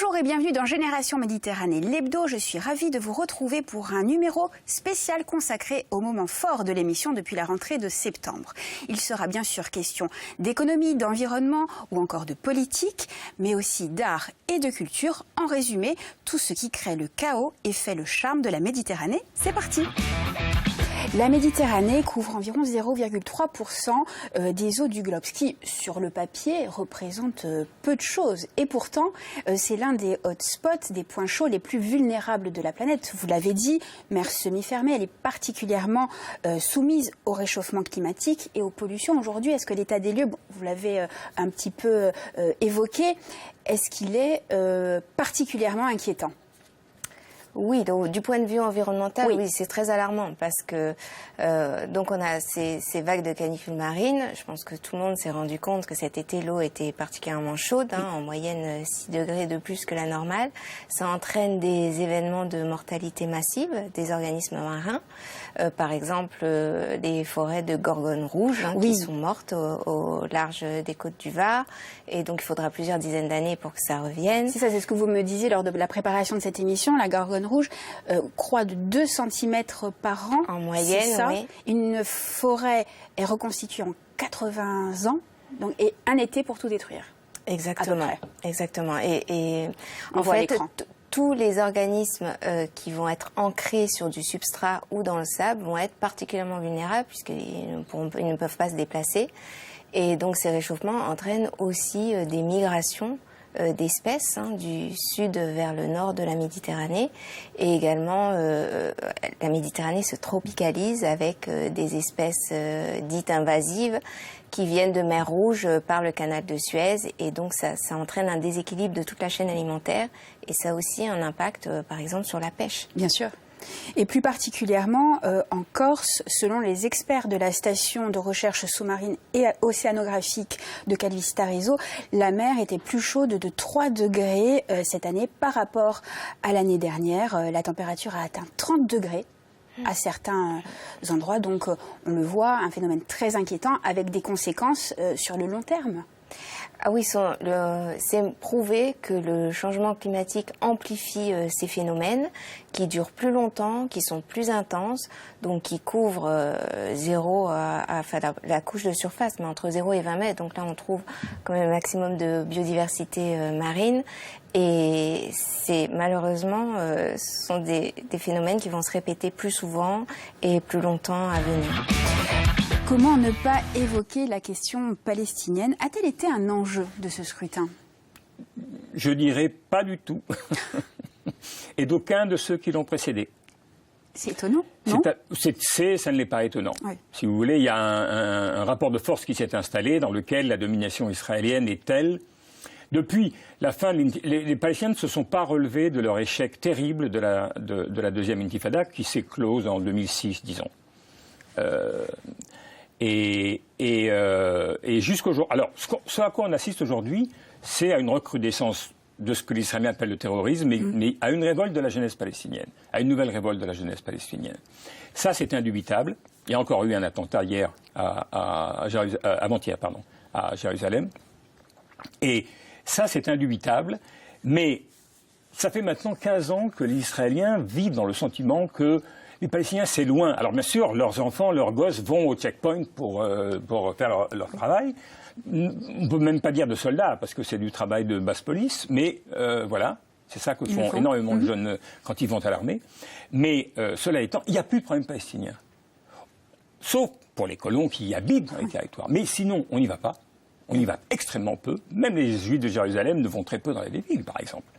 Bonjour et bienvenue dans Génération Méditerranée, l'hebdo. Je suis ravie de vous retrouver pour un numéro spécial consacré au moment fort de l'émission depuis la rentrée de septembre. Il sera bien sûr question d'économie, d'environnement ou encore de politique, mais aussi d'art et de culture. En résumé, tout ce qui crée le chaos et fait le charme de la Méditerranée. C'est parti! La Méditerranée couvre environ 0,3% des eaux du globe, ce qui, sur le papier, représente peu de choses. Et pourtant, c'est l'un des hotspots, des points chauds les plus vulnérables de la planète. Vous l'avez dit, mer semi-fermée, elle est particulièrement soumise au réchauffement climatique et aux pollutions. Aujourd'hui, est-ce que l'état des lieux, vous l'avez un petit peu évoqué, est-ce qu'il est particulièrement inquiétant ? Oui, donc du point de vue environnemental, oui, c'est très alarmant parce que donc on a ces vagues de canicules marines. Je pense que tout le monde s'est rendu compte que cet été l'eau était particulièrement chaude, en moyenne 6 degrés de plus que la normale. Ça entraîne des événements de mortalité massive des organismes marins, par exemple des forêts de gorgones rouges qui sont mortes au large des côtes du Var, et donc il faudra plusieurs dizaines d'années pour que ça revienne. C'est ça, c'est ce que vous me disiez lors de la préparation de cette émission. La gorgone rouge croît de 2 cm par an. En moyenne, oui. Une forêt est reconstituée en 80 ans, donc, et un été pour tout détruire. Exactement. Exactement. Et en fait, tous les organismes qui vont être ancrés sur du substrat ou dans le sable vont être particulièrement vulnérables puisqu'ils ne peuvent pas se déplacer. Et donc ces réchauffements entraînent aussi des migrations d'espèces du sud vers le nord de la Méditerranée, et également la Méditerranée se tropicalise avec des espèces dites invasives qui viennent de mer Rouge par le canal de Suez, et donc ça entraîne un déséquilibre de toute la chaîne alimentaire, et ça a aussi un impact par exemple sur la pêche. Bien sûr. Et plus particulièrement en Corse, selon les experts de la station de recherche sous-marine et océanographique de Calvistariso, la mer était plus chaude de 3 degrés cette année par rapport à l'année dernière. La température a atteint 30 degrés à certains endroits, donc on le voit, un phénomène très inquiétant avec des conséquences sur le long terme. Ah oui, c'est prouvé que le changement climatique amplifie ces phénomènes qui durent plus longtemps, qui sont plus intenses, donc qui couvrent la couche de surface, mais entre 0 et 20 mètres. Donc là, on trouve quand même un maximum de biodiversité marine. Et c'est malheureusement, ce sont des phénomènes qui vont se répéter plus souvent et plus longtemps à venir. Comment ne pas évoquer la question palestinienne? A-t-elle été un enjeu de ce scrutin? Je dirais pas du tout. Et d'aucun de ceux qui l'ont précédé. C'est étonnant, non? Ça ne l'est pas étonnant. Oui. Si vous voulez, il y a un rapport de force qui s'est installé dans lequel la domination israélienne est telle. Depuis la fin, les Palestiniens ne se sont pas relevés de leur échec terrible de la deuxième intifada qui s'est close en 2006, disons. Et jusqu'au jour. Alors, ce à quoi on assiste aujourd'hui, c'est à une recrudescence de ce que les Israéliens appellent le terrorisme, mais à une révolte de la jeunesse palestinienne, à une nouvelle révolte de la jeunesse palestinienne. Ça, c'est indubitable. Il y a encore eu un attentat hier, avant-hier, à Jérusalem. Et ça, c'est indubitable. Mais ça fait maintenant 15 ans que les Israéliens vivent dans le sentiment que les Palestiniens, c'est loin. Alors bien sûr, leurs enfants, leurs gosses vont au checkpoint pour faire leur travail. On ne peut même pas dire de soldats, parce que c'est du travail de basse police. Mais voilà, c'est ça que font énormément de jeunes quand ils vont à l'armée. Mais cela étant, il n'y a plus de problème palestinien. Sauf pour les colons qui y habitent dans les territoires. Mais sinon, on n'y va pas. On y va extrêmement peu. Même les Juifs de Jérusalem ne vont très peu dans les villes, par exemple.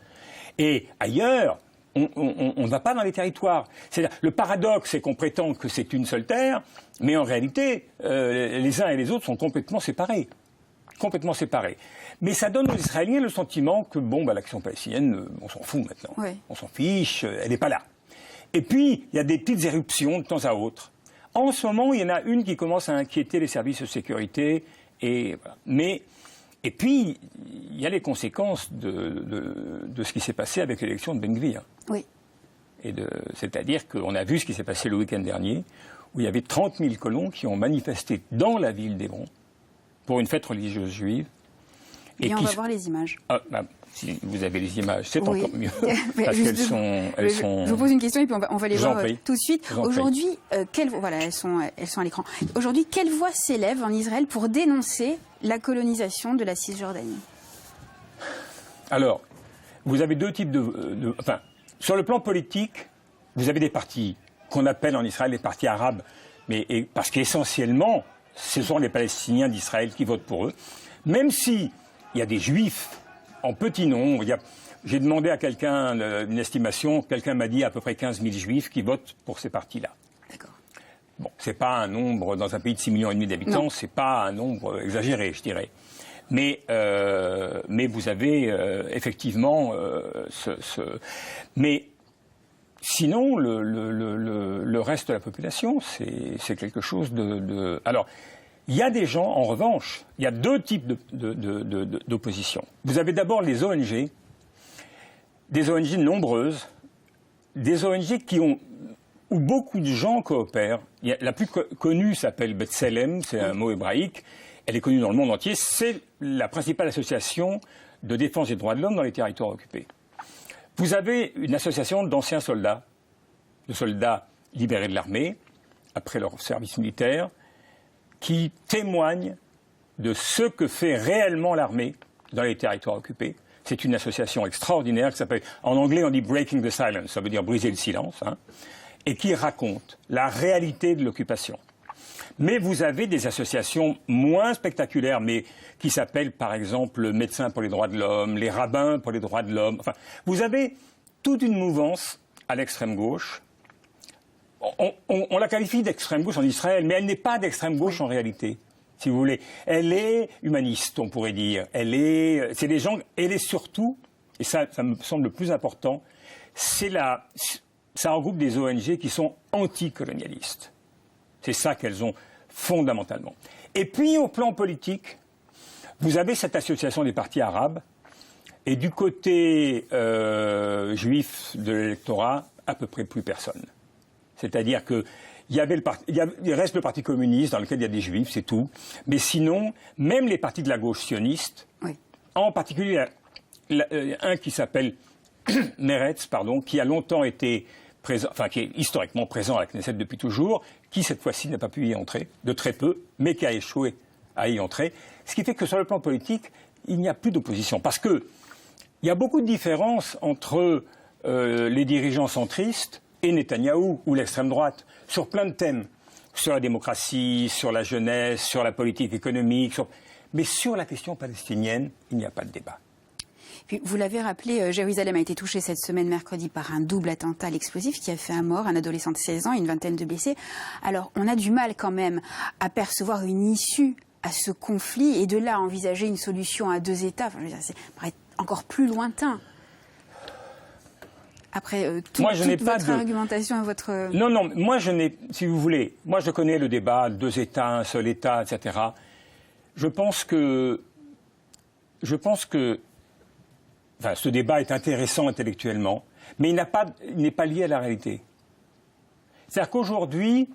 Et ailleurs, on ne va pas dans les territoires. Le paradoxe, c'est qu'on prétend que c'est une seule terre, mais en réalité, les uns et les autres sont complètement séparés. Complètement séparés. Mais ça donne aux Israéliens le sentiment que, l'action palestinienne, on s'en fout maintenant. Oui. On s'en fiche, elle n'est pas là. Et puis, il y a des petites éruptions de temps à autre. En ce moment, il y en a une qui commence à inquiéter les services de sécurité. Et puis, il y a les conséquences de ce qui s'est passé avec l'élection de Ben Gvir. Oui. C'est-à-dire qu'on a vu ce qui s'est passé le week-end dernier, où il y avait 30 000 colons qui ont manifesté dans la ville d'Hébron pour une fête religieuse juive. Et on va voir les images. si vous avez les images, c'est oui. encore mieux. Parce qu'elles sont... Je vous pose une question et puis on va les voir tout de suite. Aujourd'hui, voilà, elles sont à l'écran. Aujourd'hui, quelle voix s'élève en Israël pour dénoncer la colonisation de la Cisjordanie? Alors, vous avez deux types enfin, sur le plan politique, vous avez des partis qu'on appelle en Israël les partis arabes, parce qu'essentiellement, ce sont les Palestiniens d'Israël qui votent pour eux. Même si il y a des Juifs en petit nombre, j'ai demandé à quelqu'un une estimation, quelqu'un m'a dit à peu près 15 000 Juifs qui votent pour ces partis-là. D'accord. Bon, c'est pas un nombre, dans un pays de 6,5 millions d'habitants, c'est pas un nombre exagéré, je dirais. Mais vous avez effectivement Mais sinon, le reste de la population, c'est quelque chose de... Alors, il y a des gens, en revanche, il y a deux types d'opposition. Vous avez d'abord les ONG, des ONG nombreuses, des ONG où beaucoup de gens coopèrent. La plus connue s'appelle B'Tselem, c'est un mot hébraïque. Elle est connue dans le monde entier. C'est la principale association de défense des droits de l'homme dans les territoires occupés. Vous avez une association d'anciens soldats, de soldats libérés de l'armée, après leur service militaire, qui témoignent de ce que fait réellement l'armée dans les territoires occupés. C'est une association extraordinaire qui s'appelle, en anglais on dit Breaking the Silence, ça veut dire briser le silence, et qui raconte la réalité de l'occupation. Mais vous avez des associations moins spectaculaires, mais qui s'appellent par exemple Médecins pour les droits de l'homme, les Rabbins pour les droits de l'homme. Enfin, vous avez toute une mouvance à l'extrême gauche. On la qualifie d'extrême gauche en Israël, mais elle n'est pas d'extrême gauche en réalité, si vous voulez. Elle est humaniste, on pourrait dire. C'est des gens, elle est surtout, et ça me semble le plus important, ça regroupe des ONG qui sont anticolonialistes. C'est ça qu'elles ont fondamentalement. Et puis, au plan politique, vous avez cette association des partis arabes, et du côté juif de l'électorat, à peu près plus personne. C'est-à-dire qu'il il reste le Parti communiste, dans lequel il y a des juifs, c'est tout. Mais sinon, même les partis de la gauche sioniste, oui. En particulier un qui s'appelle Meretz, qui a longtemps été présent, enfin qui est historiquement présent à la Knesset depuis toujours, qui cette fois-ci n'a pas pu y entrer, de très peu, mais qui a échoué à y entrer. Ce qui fait que sur le plan politique, il n'y a plus d'opposition. Parce qu'il y a beaucoup de différences entre les dirigeants centristes et Netanyahou ou l'extrême droite sur plein de thèmes. Sur la démocratie, sur la jeunesse, sur la politique économique. Mais sur la question palestinienne, il n'y a pas de débat. Puis, vous l'avez rappelé, Jérusalem a été touchée cette semaine mercredi par un double attentat à l'explosif qui a fait un mort, un adolescent de 16 ans et une vingtaine de blessés. Alors, on a du mal quand même à percevoir une issue à ce conflit et de là à envisager une solution à deux États. Enfin, ça paraît encore plus lointain. Après toute votre argumentation et votre... Non, moi je n'ai, si vous voulez, moi je connais le débat, deux États, un seul État, etc. Je pense que enfin, ce débat est intéressant intellectuellement, mais il n'est pas lié à la réalité. C'est-à-dire qu'aujourd'hui,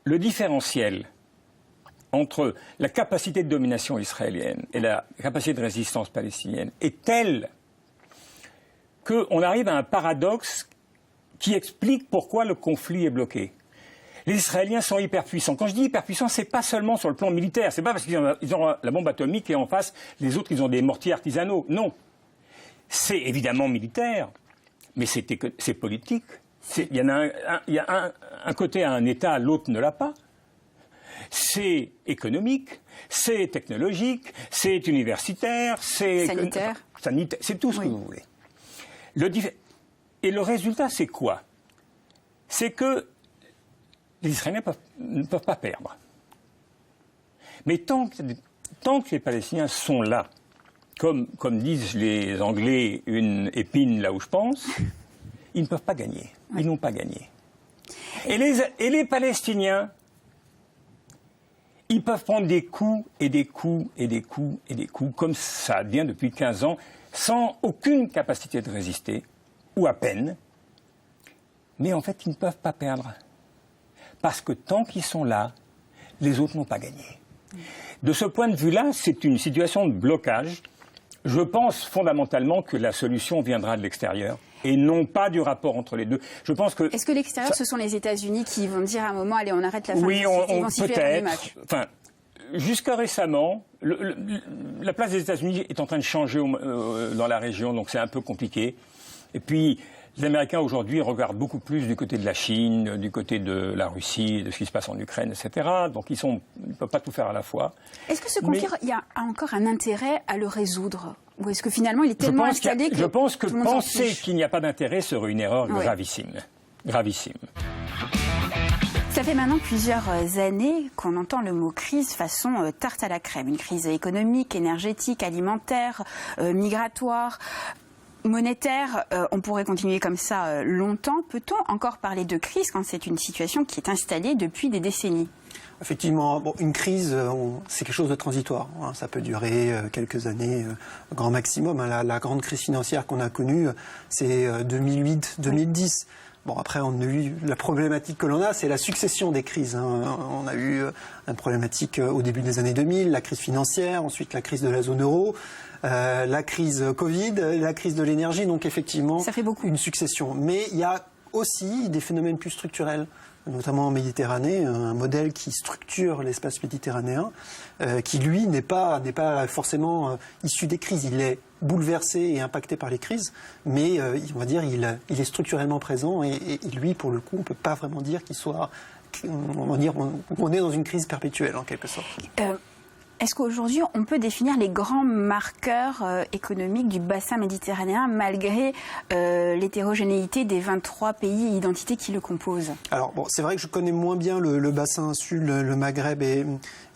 le différentiel entre la capacité de domination israélienne et la capacité de résistance palestinienne est tel qu'on arrive à un paradoxe qui explique pourquoi le conflit est bloqué. Les Israéliens sont hyper puissants. Quand je dis hyper puissants, c'est pas seulement sur le plan militaire. C'est pas parce qu'ils ont la bombe atomique et en face, les autres, ils ont des mortiers artisanaux. Non. C'est évidemment militaire, mais c'est politique. Il y a un côté à un État, l'autre ne l'a pas. C'est économique, c'est technologique, c'est universitaire, c'est... Sanitaire. C'est tout ce que vous voulez. Et le résultat, c'est quoi? C'est que les Israéliens ne peuvent pas perdre. Mais tant que les Palestiniens sont là, comme disent les Anglais, une épine là où je pense, ils ne peuvent pas gagner. Ils n'ont pas gagné. Et les Palestiniens, ils peuvent prendre des coups et des coups et des coups et des coups, comme ça vient depuis 15 ans, sans aucune capacité de résister, ou à peine. Mais en fait, ils ne peuvent pas perdre. Parce que tant qu'ils sont là, les autres n'ont pas gagné. De ce point de vue-là, c'est une situation de blocage Je pense fondamentalement que la solution viendra de l'extérieur et non pas du rapport entre les deux. Je pense que... Est-ce que l'extérieur, ce sont les États-Unis qui vont dire à un moment, allez, on arrête la fin oui, peut-être. Enfin, jusqu'à récemment, la place des États-Unis est en train de changer dans la région, donc c'est un peu compliqué. Et puis, les Américains aujourd'hui regardent beaucoup plus du côté de la Chine, du côté de la Russie, de ce qui se passe en Ukraine, etc. Donc ils ne peuvent pas tout faire à la fois. Est-ce que ce conflit, il y a encore un intérêt à le résoudre? Ou est-ce que finalement il est tellement installé que je pense que tout le monde penser qu'il n'y a pas d'intérêt serait une erreur gravissime. Gravissime. Ça fait maintenant plusieurs années qu'on entend le mot crise façon tarte à la crème. Une crise économique, énergétique, alimentaire, migratoire, monétaire. On pourrait continuer comme ça longtemps. Peut-on encore parler de crise quand c'est une situation qui est installée depuis des décennies ? Effectivement, une crise, c'est quelque chose de transitoire. Ça peut durer quelques années, grand maximum. La grande crise financière qu'on a connue, c'est 2008-2010. Bon, après, on a eu la problématique que l'on a, c'est la succession des crises. On a eu une problématique au début des années 2000, la crise financière, ensuite la crise de la zone euro, la crise Covid, la crise de l'énergie. Donc effectivement, ça fait beaucoup. Une succession. Mais il y a aussi des phénomènes plus structurels, notamment en Méditerranée, un modèle qui structure l'espace méditerranéen, qui lui n'est pas forcément issu des crises. Il est bouleversé et impacté par les crises, mais on va dire il est structurellement présent et lui, pour le coup, on ne peut pas vraiment dire qu'il soit, on est dans une crise perpétuelle en quelque sorte. Est-ce qu'aujourd'hui, on peut définir les grands marqueurs économiques du bassin méditerranéen malgré l'hétérogénéité des 23 pays et identités qui le composent? Alors, c'est vrai que je connais moins bien le bassin sud, le Maghreb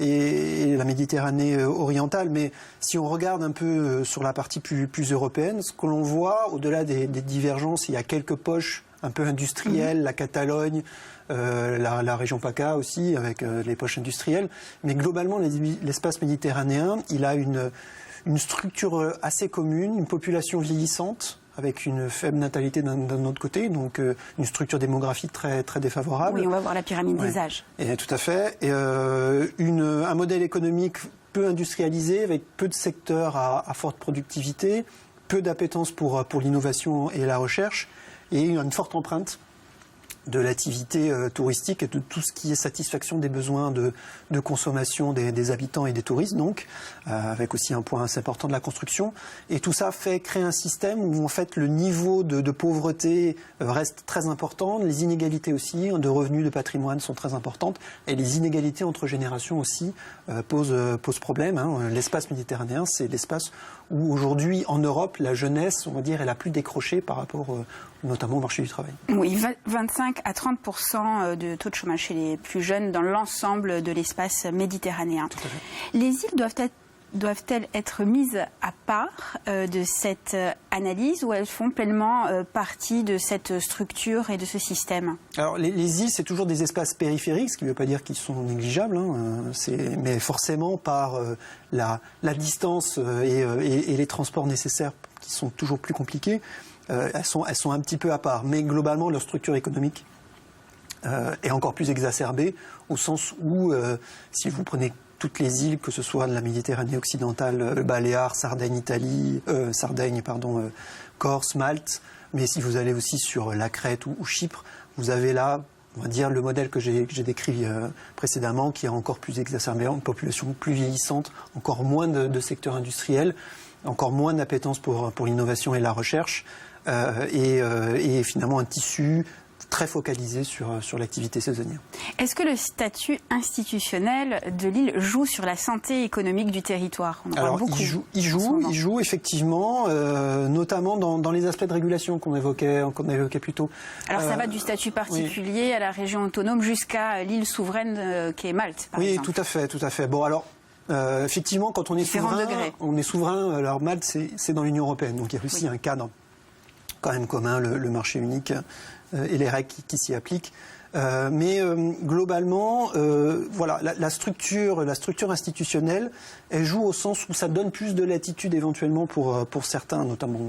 et la Méditerranée orientale, mais si on regarde un peu sur la partie plus européenne, ce que l'on voit, au-delà des divergences, il y a quelques poches un peu industrielles, la Catalogne, la région PACA aussi, avec les poches industrielles. Mais globalement, l'espace méditerranéen, il a une structure assez commune, une population vieillissante, avec une faible natalité d'un autre côté, donc une structure démographique très, très défavorable. Oui, on va voir la pyramide des âges. Et, tout à fait. Et, un modèle économique peu industrialisé, avec peu de secteurs à forte productivité, peu d'appétence pour l'innovation et la recherche, et une forte empreinte de l'activité touristique et de tout ce qui est satisfaction des besoins de consommation des habitants et des touristes, donc, avec aussi un point assez important de la construction. Et tout ça fait créer un système où, en fait, le niveau de pauvreté reste très important, les inégalités aussi, de revenus, de patrimoine sont très importantes, et les inégalités entre générations aussi posent problème. L'espace méditerranéen, c'est l'espace où, aujourd'hui, en Europe, la jeunesse, on va dire, est la plus décrochée par rapport notamment au marché du travail. Oui, 25 à 30% de taux de chômage chez les plus jeunes dans l'ensemble de l'espace méditerranéen. Tout à fait. Les îles doivent-elles être mises à part de cette analyse ou elles font pleinement partie de cette structure et de ce système? Alors les îles, c'est toujours des espaces périphériques, ce qui ne veut pas dire qu'ils sont négligeables, mais forcément par la distance et les transports nécessaires qui sont toujours plus compliqués, elles sont un petit peu à part. Mais globalement, leur structure économique est encore plus exacerbée, au sens où, si vous prenez toutes les îles, que ce soit de la Méditerranée occidentale, Baléares, Corse, Malte, mais si vous allez aussi sur la Crète ou Chypre, vous avez là, on va dire, le modèle que j'ai décrit précédemment, qui est encore plus exacerbé, une population plus vieillissante, encore moins de secteurs industriels, encore moins d'appétence pour l'innovation et la recherche, et finalement un tissu très focalisé sur l'activité saisonnière. Est-ce que le statut institutionnel de l'île joue sur la santé économique du territoire? Alors, il joue effectivement, notamment dans les aspects de régulation qu'on évoquait plus tôt. Alors ça va du statut particulier à la région autonome jusqu'à l'île souveraine qui est Malte, par exemple. Oui, tout à fait. Bon, alors, effectivement, quand on est souverain, alors Malte, c'est dans l'Union européenne, donc il y a aussi un cadre quand même commun, le marché unique et les règles qui s'y appliquent. Mais globalement, voilà, la structure institutionnelle, elle joue au sens où ça donne plus de latitude éventuellement pour certains, notamment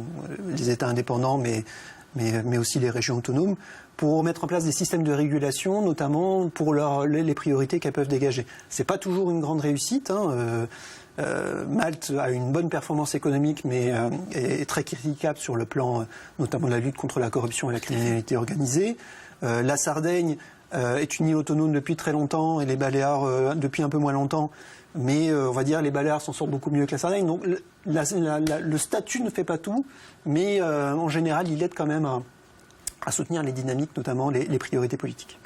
les États indépendants, mais aussi les régions autonomes, pour mettre en place des systèmes de régulation, notamment pour les priorités qu'elles peuvent dégager. C'est pas toujours une grande réussite. Malte a une bonne performance économique, mais est très critiquable sur le plan notamment de la lutte contre la corruption et la criminalité organisée. La Sardaigne est une île autonome depuis très longtemps et les Baléares depuis un peu moins longtemps. Mais on va dire les Baléares s'en sortent beaucoup mieux que la Sardaigne. Donc le statut ne fait pas tout, mais en général, il aide quand même à soutenir les dynamiques, notamment les priorités politiques.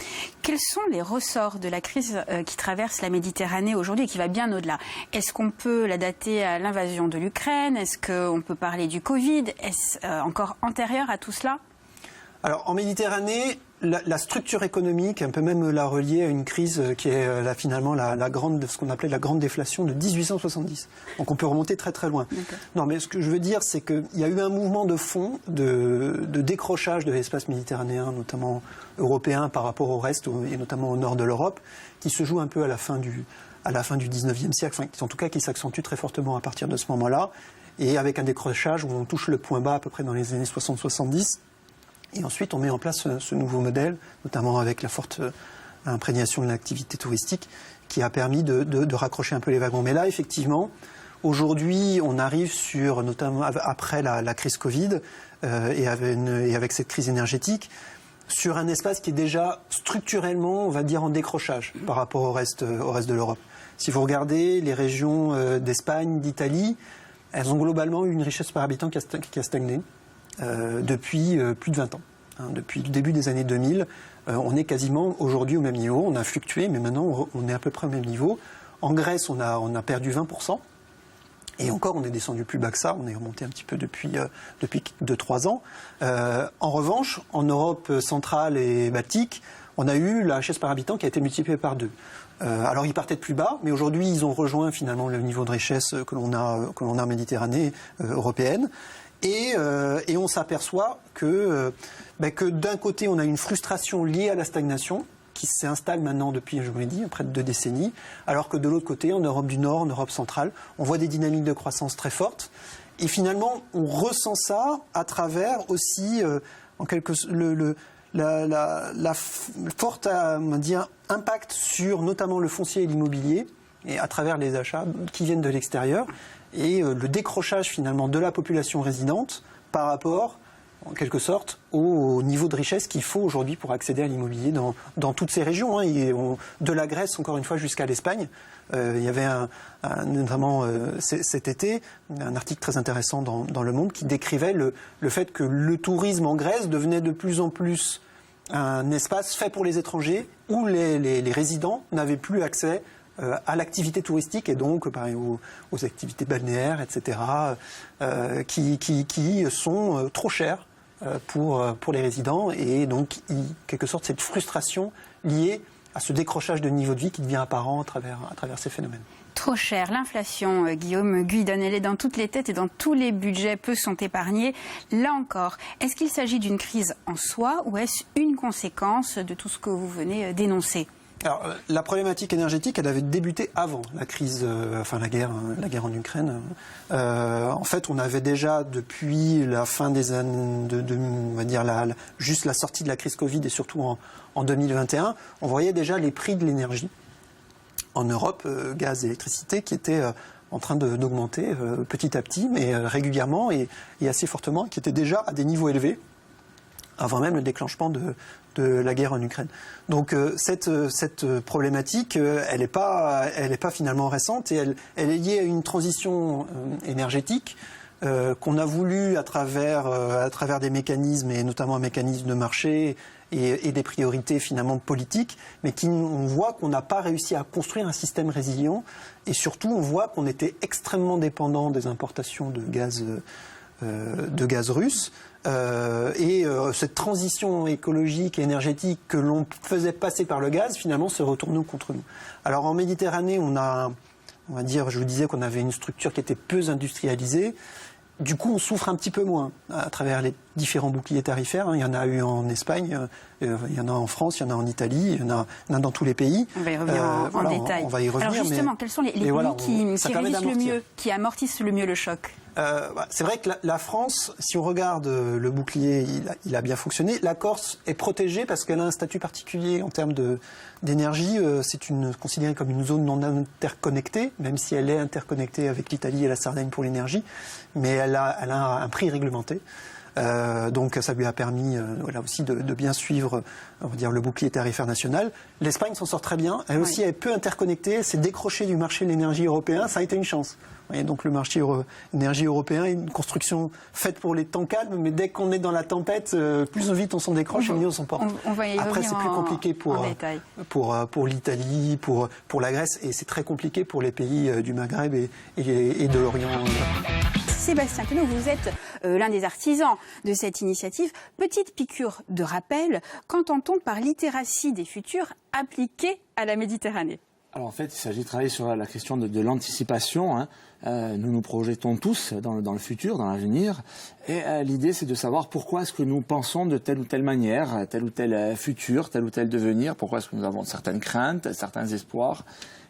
Quels sont les ressorts de la crise qui traverse la Méditerranée aujourd'hui et qui va bien au-delà? Est-ce qu'on peut la dater à l'invasion de l'Ukraine? Est-ce qu'on peut parler du Covid? Est-ce encore antérieur à tout cela? Alors en Méditerranée, la structure économique, on peut même la relier à une crise qui est finalement ce qu'on appelait la grande déflation de 1870. Donc on peut remonter très très loin. Okay. Non, mais ce que je veux dire, c'est qu'il y a eu un mouvement de fond de décrochage de l'espace méditerranéen, notamment européen par rapport au reste, et notamment au nord de l'Europe, qui se joue un peu à la fin du 19e siècle, enfin, en tout cas qui s'accentue très fortement à partir de ce moment-là, et avec un décrochage où on touche le point bas à peu près dans les années 60-70. Et ensuite, on met en place ce nouveau modèle, notamment avec la forte imprégnation de l'activité touristique, qui a permis de raccrocher un peu les wagons. Mais là, effectivement, aujourd'hui, on arrive sur, notamment après la crise Covid et avec cette crise énergétique, sur un espace qui est déjà structurellement, on va dire, en décrochage par rapport au reste de l'Europe. Si vous regardez les régions d'Espagne, d'Italie, elles ont globalement eu une richesse par habitant qui a stagné. Depuis plus de 20 ans. Depuis le début des années 2000, on est quasiment aujourd'hui au même niveau. On a fluctué, mais maintenant on est à peu près au même niveau. En Grèce, on a perdu 20%. Et encore, on est descendu plus bas que ça. On est remonté un petit peu depuis 2-3 ans. En revanche, en Europe centrale et baltique, on a eu la richesse par habitant qui a été multipliée par 2. Alors ils partaient de plus bas, mais aujourd'hui ils ont rejoint finalement le niveau de richesse que l'on a en Méditerranée européenne. Et on s'aperçoit que d'un côté, on a une frustration liée à la stagnation qui s'installe maintenant depuis, je vous l'ai dit, près de 2 décennies, alors que de l'autre côté, en Europe du Nord, en Europe centrale, on voit des dynamiques de croissance très fortes. Et finalement, on ressent ça à travers aussi, la forte, on va dire, impact sur notamment le foncier et l'immobilier, et à travers les achats qui viennent de l'extérieur. Et le décrochage finalement de la population résidente par rapport, en quelque sorte, au niveau de richesse qu'il faut aujourd'hui pour accéder à l'immobilier dans toutes ces régions. De la Grèce, encore une fois, jusqu'à l'Espagne. Il y avait notamment cet été un article très intéressant dans Le Monde qui décrivait le fait que le tourisme en Grèce devenait de plus en plus un espace fait pour les étrangers où les résidents n'avaient plus accès à l'activité touristique et donc aux activités balnéaires, etc., qui sont trop chères pour les résidents. Et donc, quelque sorte, cette frustration liée à ce décrochage de niveau de vie qui devient apparent à travers ces phénomènes. Trop cher. L'inflation, Guillaume Guyton, elle est dans toutes les têtes et dans tous les budgets, peu sont épargnés. Là encore, est-ce qu'il s'agit d'une crise en soi ou est-ce une conséquence de tout ce que vous venez d'énoncer ? Alors, la problématique énergétique, elle avait débuté avant la crise, la guerre en Ukraine. En fait, on avait déjà depuis la fin des années, on va dire juste la sortie de la crise Covid et surtout en 2021, on voyait déjà les prix de l'énergie en Europe, gaz et électricité, qui étaient en train d'augmenter petit à petit, mais régulièrement et assez fortement, qui étaient déjà à des niveaux élevés avant même le déclenchement de la guerre en Ukraine. Donc cette problématique, elle n'est pas finalement récente et elle est liée à une transition énergétique qu'on a voulu à travers des mécanismes et notamment un mécanisme de marché et des priorités finalement politiques, mais on voit qu'on n'a pas réussi à construire un système résilient et surtout on voit qu'on était extrêmement dépendant des importations de gaz russe. Cette transition écologique et énergétique que l'on faisait passer par le gaz, finalement, se retourne contre nous. Alors en Méditerranée, on va dire, je vous disais qu'on avait une structure qui était peu industrialisée. Du coup, on souffre un petit peu moins à travers les différents boucliers tarifaires. Il y en a eu en Espagne, il y en a en France, il y en a en Italie, il y en a dans tous les pays. On va y revenir en détail. On va y revenir. Alors justement, quels sont les pays qui résistent le mieux, qui amortissent le mieux le choc ? C'est vrai que la France, si on regarde le bouclier, il a bien fonctionné. La Corse est protégée parce qu'elle a un statut particulier en termes d'énergie. C'est considéré comme une zone non interconnectée, même si elle est interconnectée avec l'Italie et la Sardaigne pour l'énergie. Mais elle a un prix réglementé. Donc ça lui a permis aussi de bien suivre, on va dire, le bouclier tarifaire national. L'Espagne s'en sort très bien. Elle aussi est peu interconnectée. Elle s'est décrochée du marché de l'énergie européen. Ça a été une chance. Et donc le marché énergie européen est une construction faite pour les temps calmes, mais dès qu'on est dans la tempête, plus vite on s'en décroche et mieux on s'en porte. On va y Après c'est plus compliqué pour l'Italie, pour la Grèce, et c'est très compliqué pour les pays du Maghreb et de l'Orient. Sébastien Queneau, vous êtes l'un des artisans de cette initiative. Petite piqûre de rappel, qu'entend-on par littératie des futurs appliquée à la Méditerranée ? Alors en fait, il s'agit de travailler sur la question de l'anticipation. Nous nous projetons tous dans le futur, dans l'avenir. Et l'idée, c'est de savoir pourquoi est-ce que nous pensons de telle ou telle manière, tel ou tel futur, tel ou tel devenir, pourquoi est-ce que nous avons certaines craintes, certains espoirs.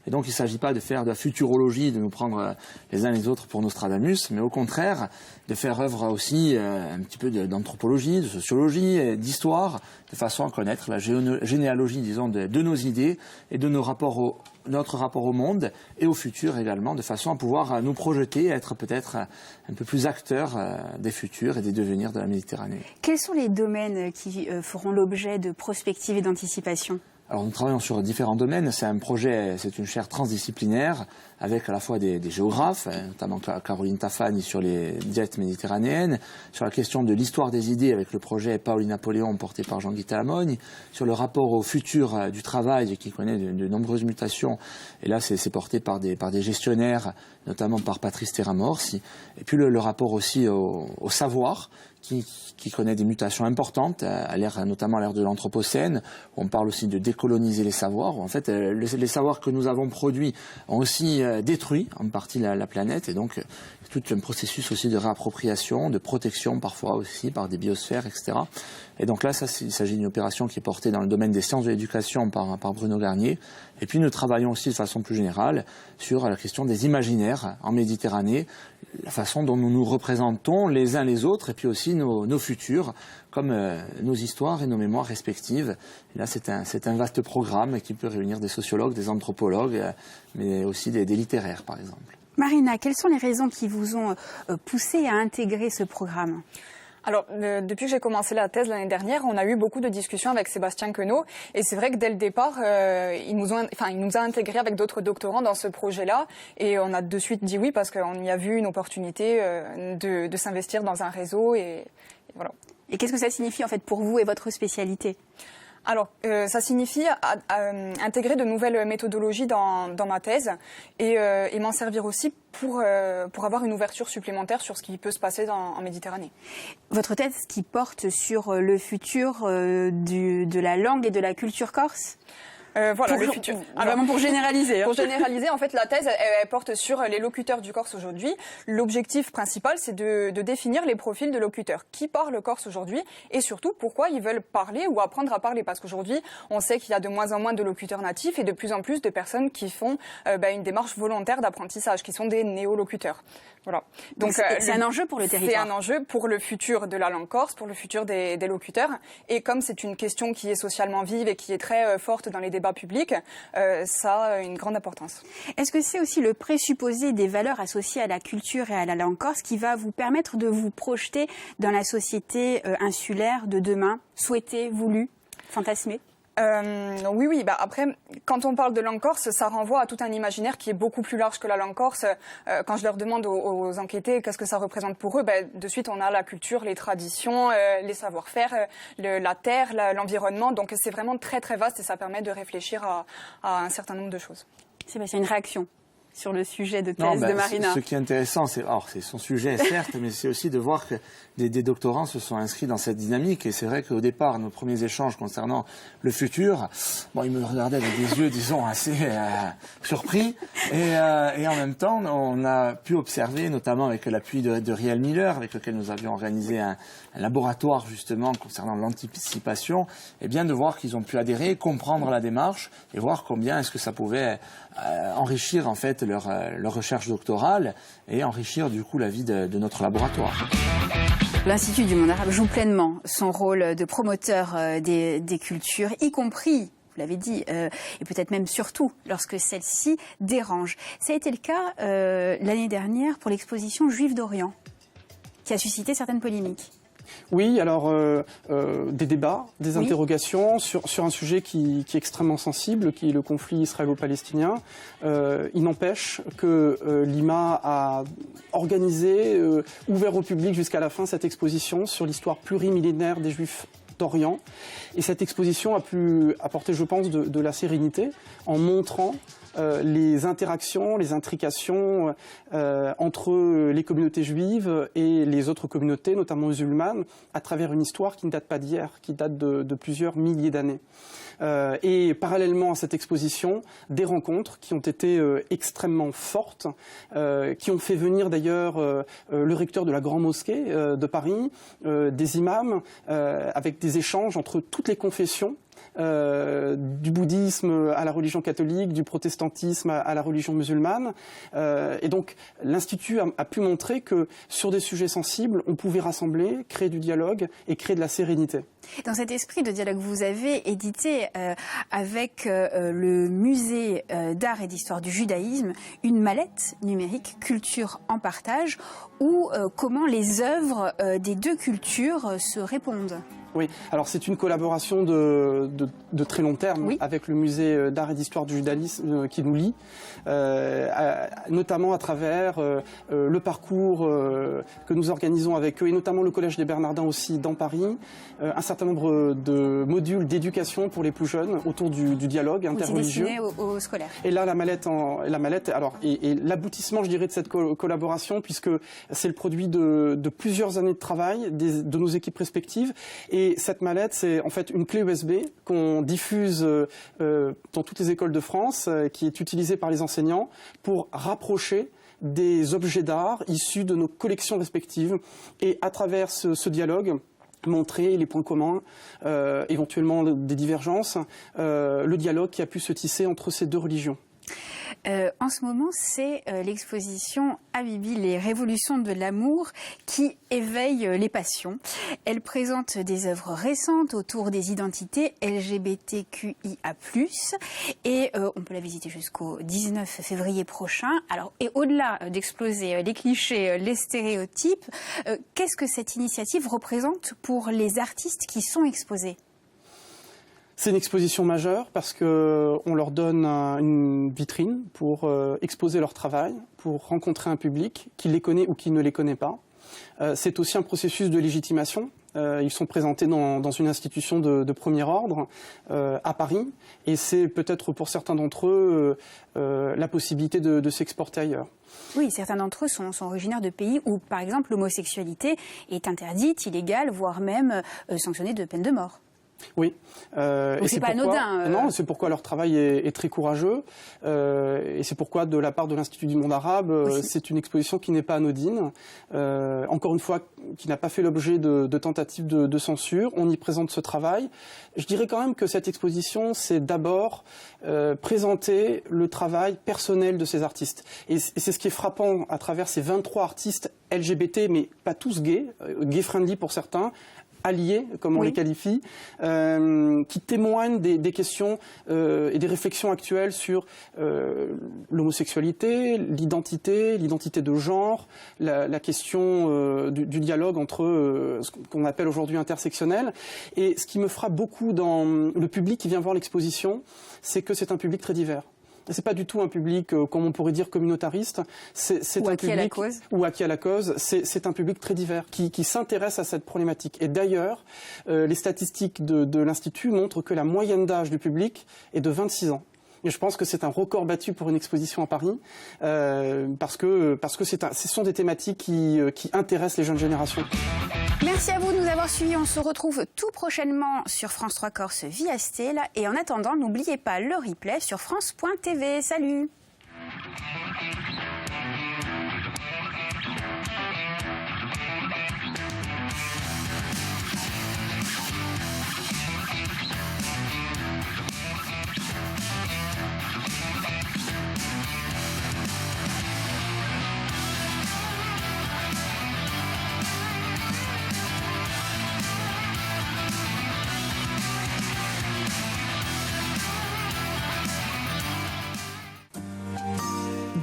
Et donc, il ne s'agit pas de faire de la futurologie, de nous prendre les uns les autres pour Nostradamus, mais au contraire, de faire œuvre aussi un petit peu d'anthropologie, de sociologie, d'histoire, de façon à connaître la généalogie, disons, de nos idées et de notre rapport au monde et au futur également, de façon à pouvoir nous projeter, être peut-être un peu plus acteurs des futurs et des devenirs de la Méditerranée. Quels sont les domaines qui feront l'objet de prospective et d'anticipation ? Alors nous travaillons sur différents domaines. C'est une chaire transdisciplinaire avec à la fois des géographes, notamment Caroline Tafani sur les diètes méditerranéennes, sur la question de l'histoire des idées avec le projet Paoli Napoléon porté par Jean-Guy Talamogne, sur le rapport au futur du travail qui connaît de nombreuses mutations. Et là, c'est porté par des gestionnaires, notamment par Patrice Terramorsi. Et puis le rapport aussi au savoir, qui connaît des mutations importantes, notamment à l'ère de l'Anthropocène, où on parle aussi de décoloniser les savoirs, où en fait les savoirs que nous avons produits ont aussi détruit en partie la planète, et donc tout un processus aussi de réappropriation, de protection parfois aussi par des biosphères, etc. Et donc là, il s'agit d'une opération qui est portée dans le domaine des sciences de l'éducation par Bruno Garnier. Et puis nous travaillons aussi de façon plus générale sur la question des imaginaires en Méditerranée, la façon dont nous nous représentons les uns les autres, et puis aussi nos futurs, comme nos histoires et nos mémoires respectives. Et là, c'est un vaste programme qui peut réunir des sociologues, des anthropologues, mais aussi des littéraires, par exemple. Marina, quelles sont les raisons qui vous ont poussé à intégrer ce programme ? Alors, depuis que j'ai commencé la thèse l'année dernière, on a eu beaucoup de discussions avec Sébastien Queneau. Et c'est vrai que dès le départ, il nous a intégrés avec d'autres doctorants dans ce projet-là. Et on a de suite dit oui parce qu'on y a vu une opportunité de s'investir dans un réseau. Et voilà. Et qu'est-ce que ça signifie en fait pour vous et votre spécialité ? Alors, ça signifie intégrer de nouvelles méthodologies dans ma thèse et m'en servir aussi pour avoir une ouverture supplémentaire sur ce qui peut se passer en Méditerranée. Votre thèse qui porte sur le futur de la langue et de la culture corse ? Voilà, le futur. Alors, vraiment pour généraliser. Pour généraliser, en fait, la thèse, elle porte sur les locuteurs du Corse aujourd'hui. L'objectif principal, c'est de définir les profils de locuteurs. Qui parlent Corse aujourd'hui et surtout, pourquoi ils veulent parler ou apprendre à parler. Parce qu'aujourd'hui, on sait qu'il y a de moins en moins de locuteurs natifs et de plus en plus de personnes qui font une démarche volontaire d'apprentissage, qui sont des néolocuteurs. Voilà. Donc c'est un enjeu pour le territoire. C'est un enjeu pour le futur de la langue corse, pour le futur des locuteurs. Et comme c'est une question qui est socialement vive et qui est très forte dans les débats publics, ça a une grande importance. Est-ce que c'est aussi le présupposé des valeurs associées à la culture et à la langue corse qui va vous permettre de vous projeter dans la société insulaire de demain, souhaitée, voulue, fantasmée ? Oui. Après, quand on parle de langue corse, ça renvoie à tout un imaginaire qui est beaucoup plus large que la langue corse. Quand je leur demande aux enquêtés qu'est-ce que ça représente pour eux, de suite on a la culture, les traditions, les savoir-faire, la terre, l'environnement. Donc c'est vraiment très très vaste et ça permet de réfléchir à un certain nombre de choses. Sébastien, une réaction sur le sujet de thèse de Marina. Ce qui est intéressant, c'est son sujet, certes, mais c'est aussi de voir que des doctorants se sont inscrits dans cette dynamique. Et c'est vrai qu'au départ, nos premiers échanges concernant le futur, ils me regardaient avec des yeux, disons, assez surpris. Et en même temps, on a pu observer, notamment avec l'appui de Riel Miller, avec lequel nous avions organisé un laboratoire justement concernant l'anticipation, et bien de voir qu'ils ont pu adhérer, comprendre la démarche et voir combien est-ce que ça pouvait enrichir en fait leur recherche doctorale et enrichir du coup la vie de notre laboratoire. L'Institut du monde arabe joue pleinement son rôle de promoteur des cultures, y compris, vous l'avez dit, et peut-être même surtout lorsque celle-ci dérange. Ça a été le cas l'année dernière pour l'exposition Juifs d'Orient, qui a suscité certaines polémiques. Oui, alors des débats, des interrogations sur un sujet qui est extrêmement sensible, qui est le conflit israélo-palestinien. Il n'empêche que l'IMA a organisé, ouvert au public jusqu'à la fin cette exposition sur l'histoire plurimillénaire des Juifs d'Orient. Et cette exposition a pu apporter, je pense, de la sérénité en montrant les interactions, les intrications entre les communautés juives et les autres communautés, notamment musulmanes, à travers une histoire qui ne date pas d'hier, qui date de plusieurs milliers d'années. Et parallèlement à cette exposition, des rencontres qui ont été extrêmement fortes, qui ont fait venir d'ailleurs le recteur de la Grande Mosquée de Paris, des imams, avec des échanges entre toutes les confessions, du bouddhisme à la religion catholique, du protestantisme à la religion musulmane. Et donc l'Institut a pu montrer que sur des sujets sensibles, on pouvait rassembler, créer du dialogue et créer de la sérénité. Dans cet esprit de dialogue, vous avez édité avec le musée d'art et d'histoire du judaïsme une mallette numérique Culture en partage où comment les œuvres des deux cultures se répondent. Oui, alors c'est une collaboration de très long terme avec le musée d'art et d'histoire du judaïsme qui nous lie, notamment à travers le parcours que nous organisons avec eux et notamment le Collège des Bernardins aussi dans Paris, un certain nombre de modules d'éducation pour les plus jeunes autour du dialogue interreligieux. C'est destiné aux scolaires. Et là, la mallette, alors, et l'aboutissement, je dirais, de cette collaboration, puisque c'est le produit de plusieurs années de travail de nos équipes respectives. Et cette mallette, c'est en fait une clé USB qu'on diffuse dans toutes les écoles de France, qui est utilisée par les enseignants pour rapprocher des objets d'art issus de nos collections respectives. Et à travers ce dialogue, montrer les points communs, éventuellement des divergences, le dialogue qui a pu se tisser entre ces deux religions. En ce moment, c'est l'exposition Habibi, les révolutions de l'amour qui éveille les passions. Elle présente des œuvres récentes autour des identités LGBTQIA+, et on peut la visiter jusqu'au 19 février prochain. Alors, et au-delà d'exploser les clichés, les stéréotypes, qu'est-ce que cette initiative représente pour les artistes qui sont exposés ? C'est une exposition majeure parce qu'on leur donne une vitrine pour exposer leur travail, pour rencontrer un public qui les connaît ou qui ne les connaît pas. C'est aussi un processus de légitimation. Ils sont présentés dans une institution de premier ordre à Paris et c'est peut-être pour certains d'entre eux la possibilité de s'exporter ailleurs. Oui, certains d'entre eux sont originaires de pays où, par exemple, l'homosexualité est interdite, illégale, voire même sanctionnée de peine de mort. Oui. Et c'est pas anodin. Non, c'est pourquoi leur travail est très courageux. Et c'est pourquoi, de la part de l'Institut du monde arabe, c'est une exposition qui n'est pas anodine. Encore une fois, qui n'a pas fait l'objet de tentatives de censure. On y présente ce travail. Je dirais quand même que cette exposition, c'est d'abord présenter le travail personnel de ces artistes. Et c'est ce qui est frappant à travers ces 23 artistes LGBT, mais pas tous gays, gay-friendly pour certains, alliés, comme on les qualifie, qui témoignent des questions et des réflexions actuelles sur l'homosexualité, l'identité de genre, la question du dialogue entre ce qu'on appelle aujourd'hui intersectionnel. Et ce qui me frappe beaucoup dans le public qui vient voir l'exposition, c'est que c'est un public très divers. C'est pas du tout un public, comme on pourrait dire, communautariste. C'est un public ou acquis à la cause. C'est un public très divers qui s'intéresse à cette problématique. Et d'ailleurs, les statistiques de l'Institut montrent que la moyenne d'âge du public est de 26 ans. Et je pense que c'est un record battu pour une exposition à Paris, parce que ce sont des thématiques qui intéressent les jeunes générations. Merci à vous de nous avoir suivis. On se retrouve tout prochainement sur France 3 Corse via Stella. Et en attendant, n'oubliez pas le replay sur France.tv. Salut!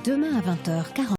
demain à 20h40.